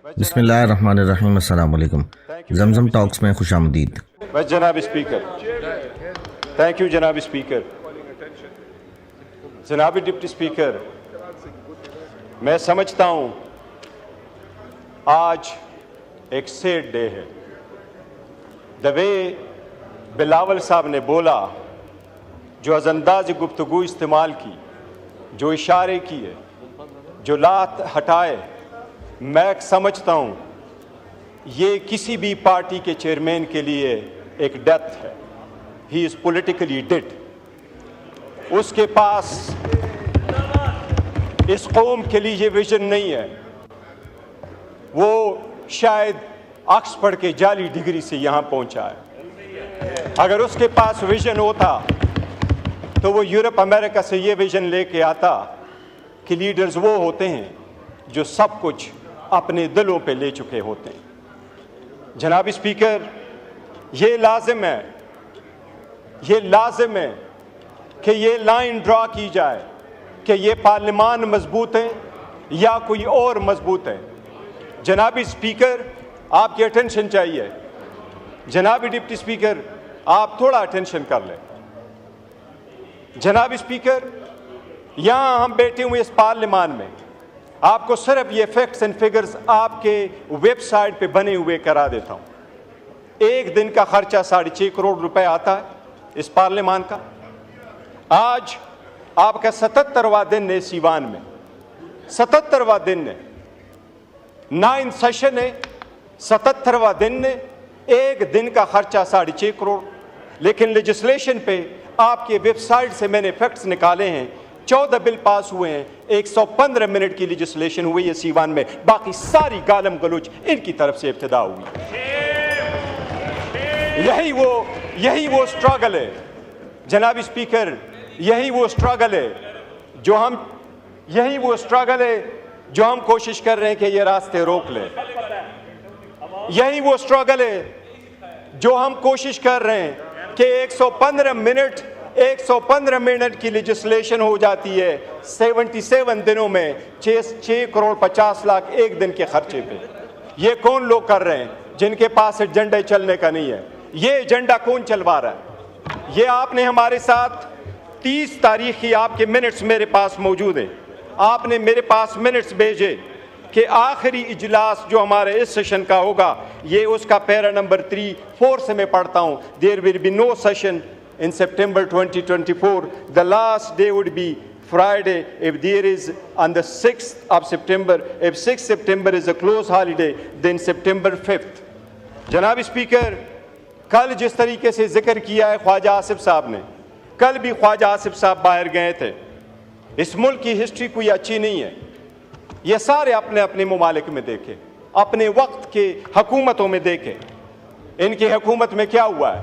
بسم اللہ الرحمن الرحیم۔ السلام علیکم۔ زمزم ٹاکس میں خوش آمدید۔ بس جناب اسپیکر، تھینک یو جناب اسپیکر۔ جناب ڈپٹی اسپیکر، میں سمجھتا ہوں آج ایک سیڈ ڈے ہے۔ دا وے بلاول صاحب نے بولا، جو از انداز گفتگو استعمال کی، جو اشارے کیے، جو لات ہٹائے، میں سمجھتا ہوں یہ کسی بھی پارٹی کے چیئرمین کے لیے ایک ڈیتھ ہے۔ ہی از پولیٹیکلی ڈیڈ۔ اس کے پاس اس قوم کے لیے یہ ویژن نہیں ہے۔ وہ شاید آکسفورڈ کے جعلی ڈگری سے یہاں پہنچا ہے۔ اگر اس کے پاس ویژن ہوتا تو وہ یورپ امریکہ سے یہ ویژن لے کے آتا کہ لیڈرز وہ ہوتے ہیں جو سب کچھ اپنے دلوں پہ لے چکے ہوتے ہیں۔ جناب اسپیکر، یہ لازم ہے کہ یہ لائن ڈرا کی جائے کہ یہ پارلیمان مضبوط ہے یا کوئی اور مضبوط ہے۔ جناب اسپیکر، آپ کی اٹینشن چاہیے۔ جناب ڈپٹی اسپیکر، آپ تھوڑا اٹینشن کر لیں۔ جناب اسپیکر، یہاں ہم بیٹھے ہوئے اس پارلیمان میں، آپ کو صرف یہ فیکٹس اینڈ فگرز آپ کے ویب سائٹ پہ بنے ہوئے کرا دیتا ہوں۔ ایک دن کا خرچہ 6.5 کروڑ روپے آتا ہے اس پارلیمان کا۔ آج آپ کا 77واں دن ہے سیوان میں، 77واں دن ہے، 9 سیشن ہے، 77واں دن ہے، ایک دن کا خرچہ 6.5 کروڑ۔ لیکن لیجسلیشن پہ آپ کے ویب سائٹ سے میں نے فیکٹس نکالے ہیں، 14 بل پاس ہوئے ہیں، 115 منٹ کی لیجسلیشن ہوئی ہے سیوان میں، باقی ساری گالم گلوچ ان کی طرف سے ابتدا ہوئی۔ یہی وہ سٹرگل ہے جناب اسپیکر، یہی وہ سٹرگل ہے جو ہم کوشش کر رہے ہیں کہ یہ راستے روک لیں۔ یہی وہ سٹرگل ہے جو ہم کوشش کر رہے ہیں کہ 115 منٹ کی لیجسلیشن ہو جاتی ہے 77 دنوں میں، 6 کروڑ 50 لاکھ ایک دن کے خرچے پہ۔ یہ کون لوگ کر رہے ہیں جن کے پاس ایجنڈا چلنے کا نہیں ہے؟ یہ ایجنڈا کون چلوا رہا ہے؟ یہ آپ نے ہمارے ساتھ 30 تاریخ کی آپ کے منٹس میرے پاس موجود ہیں۔ آپ نے میرے پاس منٹس بھیجے کہ آخری اجلاس جو ہمارے اس سیشن کا ہوگا، یہ اس کا پیرا نمبر 4 سے میں پڑھتا ہوں۔ There will be no session in September 2024. The last day would be Friday if there is on the 6th of September. If 6th September is a close holiday, then September 5th. جناب speaker, کل جس طریقے سے ذکر کیا ہے خواجہ آصف صاحب نے، کل بھی خواجہ آصف صاحب باہر گئے تھے۔ اس ملک کی ہسٹری کوئی اچھی نہیں ہے۔ یہ سارے اپنے اپنے ممالک میں دیکھیں، اپنے وقت کے حکومتوں میں دیکھیں، ان کی حکومت میں کیا ہوا ہے۔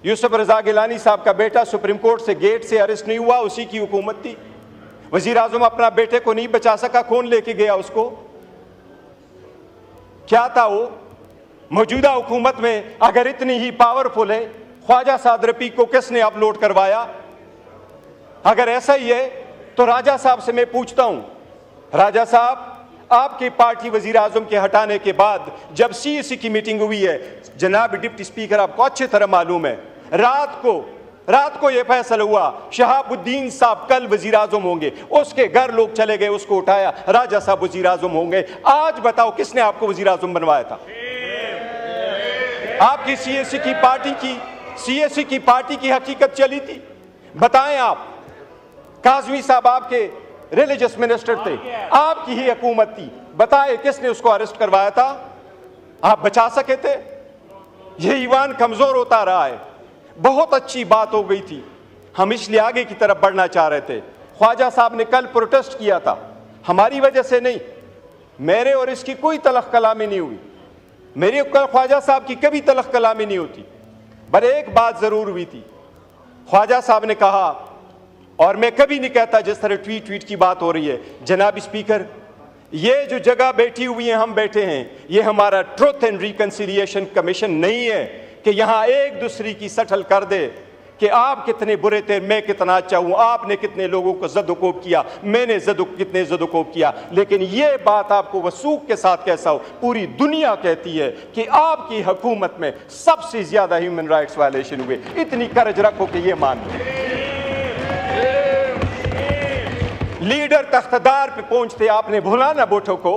یوسف رضا گیلانی صاحب کا بیٹا سپریم کورٹ سے گیٹ سے ارسٹ نہیں ہوا، اسی کی حکومت تھی۔ وزیر اعظم اپنا بیٹے کو نہیں بچا سکا، کون لے کے گیا اس کو؟ کیا تھا وہ؟ موجودہ حکومت میں اگر اتنی ہی پاورفل ہے، خواجہ سعد رفیق کو کس نے اپلوڈ کروایا؟ اگر ایسا ہی ہے تو راجہ صاحب سے میں پوچھتا ہوں، راجہ صاحب، آپ کی پارٹی وزیر اعظم کے ہٹانے کے بعد جب سی ای سی کی میٹنگ ہوئی ہے، جناب ڈپٹی اسپیکر آپ کو اچھی طرح معلوم ہے، رات کو یہ فیصلہ ہوا شہاب الدین صاحب کل وزیر اعظم ہوں گے، اس کے گھر لوگ چلے گئے، اس کو اٹھایا، راجہ صاحب وزیر اعظم ہوں گے۔ آج بتاؤ کس نے آپ کو وزیر اعظم بنوایا تھا؟ آپ کی سی ایس سی کی پارٹی کی حقیقت چلی تھی؟ بتائیں آپ۔ کاظمی صاحب آپ کے ریلیجس منسٹر تھے، آپ کی ہی حکومت تھی، بتائے کس نے اس کو ارسٹ کروایا تھا؟ آپ بچا سکے تھے؟ یہ ایوان کمزور ہوتا رہا ہے۔ بہت اچھی بات ہو گئی تھی، ہم اس لیے آگے کی طرف بڑھنا چاہ رہے تھے۔ خواجہ صاحب نے کل پروٹیسٹ کیا تھا، ہماری وجہ سے نہیں، میرے اور اس کی کوئی تلخ کلامی نہیں ہوئی، میری خواجہ صاحب کی کبھی تلخ کلامی نہیں ہوتی، پر ایک بات ضرور ہوئی تھی۔ خواجہ صاحب نے کہا، اور میں کبھی نہیں کہتا جس طرح ٹویٹ کی بات ہو رہی ہے، جناب اسپیکر، یہ جو جگہ بیٹھی ہوئی ہیں، ہم بیٹھے ہیں، یہ ہمارا ٹروتھ اینڈ ریکنسیلیشن کمیشن نہیں ہے کہ یہاں ایک دوسری کی سٹل کر دے کہ آپ کتنے برے تھے، میں کتنا اچھا ہوں، آپ نے کتنے لوگوں کو زدوکوب کیا، میں نے کتنے زدوکوب کیا، لیکن یہ بات آپ کو وثوق کے ساتھ کیسا ہو، پوری دنیا کہتی ہے کہ آپ کی حکومت میں سب سے زیادہ ہیومن رائٹس وائلیشن ہوئے. اتنی کرج رکھو کہ یہ مان لو. لیڈر تختدار پہ پہنچتے، آپ نے بھولا نا بھٹو کو،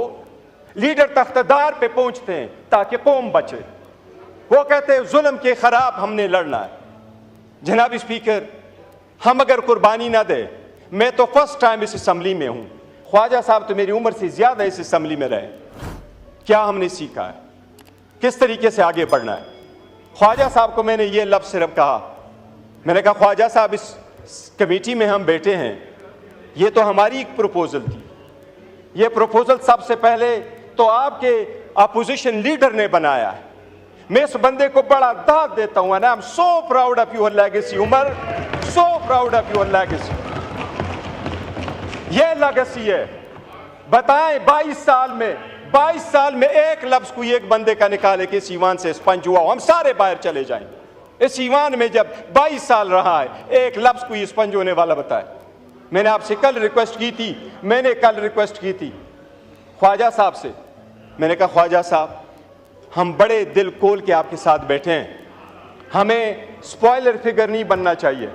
لیڈر تختدار پہ پہنچتے ہیں تاکہ قوم بچے. وہ کہتے ہیں ظلم کے خلاف ہم نے لڑنا ہے. جناب اسپیکر، ہم اگر قربانی نہ دیں، میں تو فرسٹ ٹائم اس اسمبلی میں ہوں، خواجہ صاحب تو میری عمر سے زیادہ اس اسمبلی میں رہے. کیا ہم نے سیکھا ہے، کس طریقے سے آگے بڑھنا ہے. خواجہ صاحب کو میں نے یہ لفظ صرف کہا، میں نے کہا خواجہ صاحب اس کمیٹی میں ہم بیٹھے ہیں، یہ تو ہماری ایک پروپوزل تھی. یہ پروپوزل سب سے پہلے تو آپ کے اپوزیشن لیڈر نے بنایا ہے. میں اس بندے کو بڑا داد دیتا ہوں. and I'm so proud of your legacy Umar, so proud of your legacy. یہ لیگیسی ہے. بتائیں 22 سال میں ایک لفظ کوئی ایک بندے کا نکالے کہ اس ایوان سے اسپنج ہوا ہو، ہم سارے باہر چلے جائیں. اس ایوان میں جب 22 سال رہا ہے، ایک لفظ کوئی اسپنج ہونے والا بتائے. میں نے آپ سے کل ریکویسٹ کی تھی خواجہ صاحب سے. میں نے کہا خواجہ صاحب، ہم بڑے دل کھول کے آپ کے ساتھ بیٹھے ہیں. ہمیں سپوائلر فگر نہیں بننا چاہیے،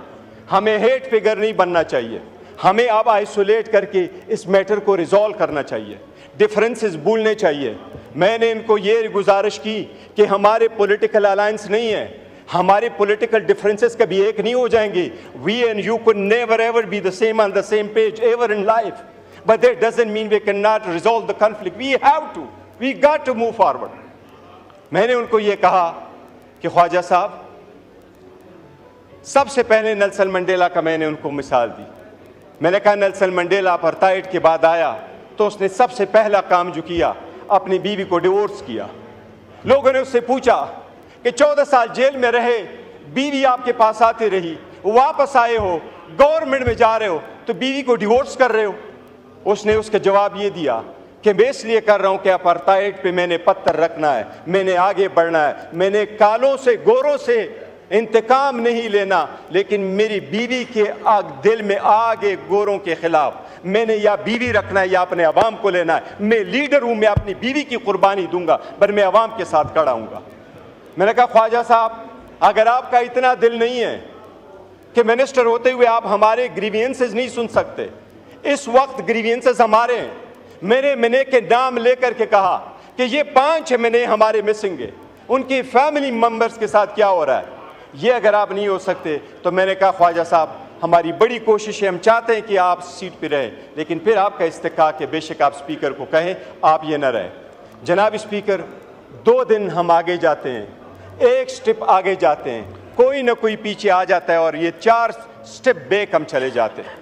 ہمیں ہیٹ فگر نہیں بننا چاہیے. ہمیں اب آئسولیٹ کر کے اس میٹر کو ریزالو کرنا چاہیے، ڈفرینسز بھولنے چاہیے. میں نے ان کو یہ گزارش کی کہ ہمارے پولیٹیکل الائنس نہیں ہے، ہمارے پولیٹیکل ڈفرینسز کبھی ایک نہیں ہو جائیں گے. We and you could never ever be the same on the same page ever in life, but that doesn't mean we cannot resolve the conflict. We got to move forward. میں نے ان کو یہ کہا کہ خواجہ صاحب، سب سے پہلے نیلسن منڈیلا کا میں نے ان کو مثال دی. میں نے کہا نیلسن منڈیلا اپارتھائڈ کے بعد آیا تو اس نے سب سے پہلا کام جو کیا، اپنی بیوی کو ڈیورس کیا. لوگوں نے اس سے پوچھا کہ 14 سال جیل میں رہے، بیوی آپ کے پاس آتی رہی، واپس آئے ہو، گورنمنٹ میں جا رہے ہو تو بیوی کو ڈیورس کر رہے ہو. اس نے اس کا جواب یہ دیا کہ میں اس لیے کر رہا ہوں کہ اپارتھائڈ پہ میں نے پتھر رکھنا ہے، میں نے آگے بڑھنا ہے، میں نے کالوں سے گوروں سے انتقام نہیں لینا، لیکن میری بیوی کے دل میں آگے گوروں کے خلاف میں نے یا بیوی رکھنا ہے یا اپنے عوام کو لینا ہے. میں لیڈر ہوں، میں اپنی بیوی کی قربانی دوں گا، پر میں عوام کے ساتھ کھڑا ہوں گا. میں نے کہا خواجہ صاحب، اگر آپ کا اتنا دل نہیں ہے کہ منسٹر ہوتے ہوئے آپ ہمارے گریوینسز نہیں سن سکتے، اس وقت گریوینسز ہمارے ہیں. میں نے کے نام لے کر کے کہا کہ یہ 5 مہینے ہمارے مسنگ ہے، ان کی فیملی ممبرز کے ساتھ کیا ہو رہا ہے. یہ اگر آپ نہیں ہو سکتے تو میں نے کہا خواجہ صاحب، ہماری بڑی کوشش ہے، ہم چاہتے ہیں کہ آپ سیٹ پہ رہیں، لیکن پھر آپ کا استحقاق ہے، بے شک آپ اسپیکر کو کہیں آپ یہ نہ رہیں. جناب اسپیکر، 2 دن ہم آگے جاتے ہیں، ایک سٹیپ آگے جاتے ہیں، کوئی نہ کوئی پیچھے آ جاتا ہے اور یہ 4 سٹیپ بیک ہم چلے جاتے ہیں.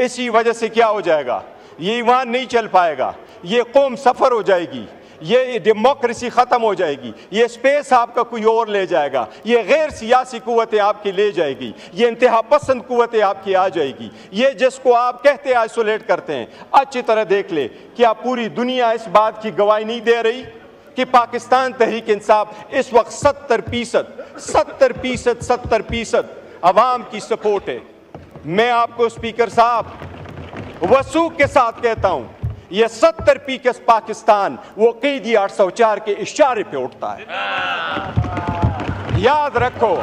اسی وجہ سے کیا ہو جائے گا، یہ ایوان نہیں چل پائے گا، یہ قوم سفر ہو جائے گی، یہ ڈیموکریسی ختم ہو جائے گی، یہ سپیس آپ کا کوئی اور لے جائے گا، یہ غیر سیاسی قوتیں آپ کی لے جائے گی، یہ انتہا پسند قوتیں آپ کی آ جائے گی. یہ جس کو آپ کہتے ہیں آئسولیٹ کرتے ہیں، اچھی طرح دیکھ لے کیا پوری دنیا اس بات کی گواہی نہیں دے رہی کہ پاکستان تحریک انصاف اس وقت 70% عوام کی سپورٹ ہے. میں آپ کو اسپیکر صاحب وثوق کے ساتھ کہتا ہوں، یہ 70% پاکستان وہ قیدی 804 کے اشارے پہ اٹھتا ہے. یاد رکھو،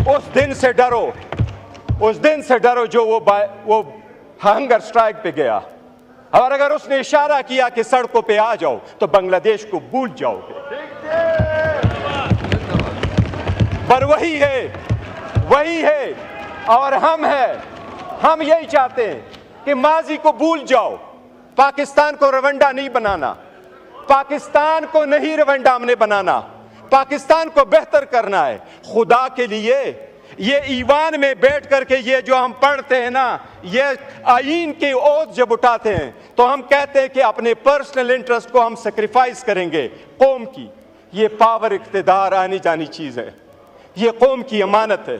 اس دن سے ڈرو جو وہ ہنگر سٹرائک پہ گیا، اور اگر اس نے اشارہ کیا کہ سڑکوں پہ آ جاؤ تو بنگلہ دیش کو بھول جاؤ گے. پر وہی ہے اور ہم یہی چاہتے ہیں کہ ماضی کو بھول جاؤ. پاکستان کو روانڈا نہیں بنانا، پاکستان کو نہیں روانڈا ہم نے بنانا، پاکستان کو بہتر کرنا ہے. خدا کے لیے یہ ایوان میں بیٹھ کر کے یہ جو ہم پڑھتے ہیں نا، یہ آئین کی اوت جب اٹھاتے ہیں تو ہم کہتے ہیں کہ اپنے پرسنل انٹرسٹ کو ہم سیکریفائز کریں گے قوم کی. یہ پاور اقتدار آنی جانی چیز ہے، یہ قوم کی امانت ہے.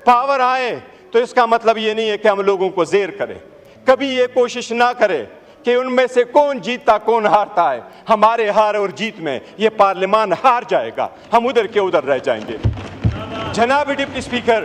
پاور آئے تو اس کا مطلب یہ نہیں ہے کہ ہم لوگوں کو زیر کریں. کبھی یہ کوشش نہ کرے کہ ان میں سے کون جیتتا کون ہارتا ہے. ہمارے ہار اور جیت میں یہ پارلیمان ہار جائے گا، ہم ادھر کے ادھر رہ جائیں گے. جناب ڈپٹی اسپیکر،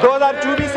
2024